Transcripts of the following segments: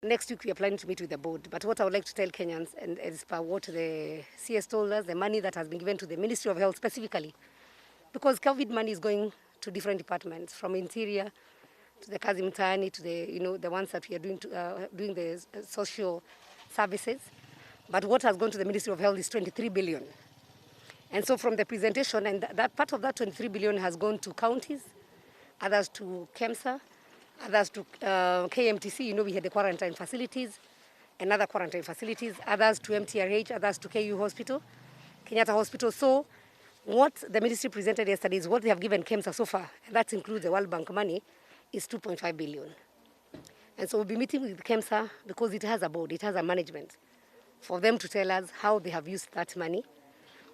Next week we are planning to meet with the board, but what I would like to tell Kenyans, and as per what the CS told us, the money that has been given to the Ministry of Health specifically, because COVID money is going to different departments, from interior to the kazi mtaani to the the ones that we are doing the social services. But what has gone to the Ministry of Health is 23 billion. And so from the presentation, and that part of that 23 billion has gone to counties, others to KEMSA, others to KMTC. We had the quarantine facilities and other quarantine facilities, others to MTRH, others to KU Hospital, Kenyatta Hospital. So what the ministry presented yesterday is what they have given KEMSA so far, and that includes the World Bank money, is 2.5 billion. And so we'll be meeting with KEMSA because it has a board, it has a management, for them to tell us how they have used that money,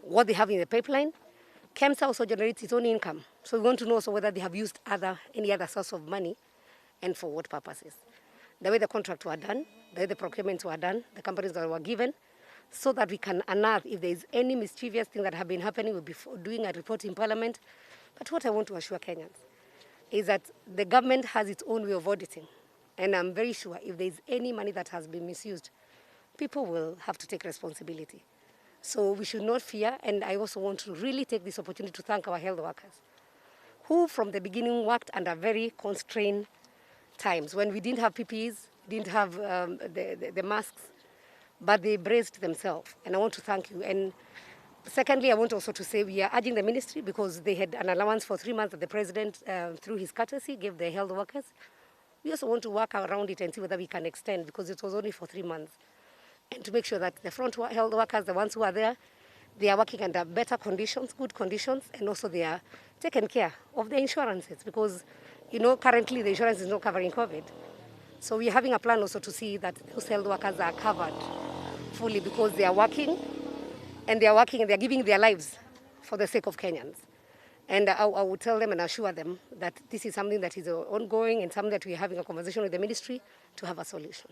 what they have in the pipeline. KEMSA also generates its own income. So we want to know also whether they have used any other source of money and for what purposes. The way the contracts were done, the way the procurements were done, the companies that were given, so that we can unearth if there is any mischievous thing that have been happening. We'll be doing a report in Parliament. But what I want to assure Kenyans is that the government has its own way of auditing. And I'm very sure if there is any money that has been misused, people will have to take responsibility. So we should not fear, and I also want to really take this opportunity to thank our health workers, who from the beginning worked under very constrained times, when we didn't have PPEs, didn't have the masks, but they braced themselves, and I want to thank you. And secondly, I want also to say we are urging the ministry, because they had an allowance for 3 months that the president, through his courtesy, gave the health workers. We also want to work around it and see whether we can extend, because it was only for 3 months. And to make sure that the front health workers, the ones who are there, they are working under better conditions, good conditions, and also they are taken care of the insurances, because, currently the insurance is not covering COVID. So we are having a plan also to see that those health workers are covered fully, because they are working and they are giving their lives for the sake of Kenyans. And I will tell them and assure them that this is something that is ongoing and something that we are having a conversation with the ministry to have a solution.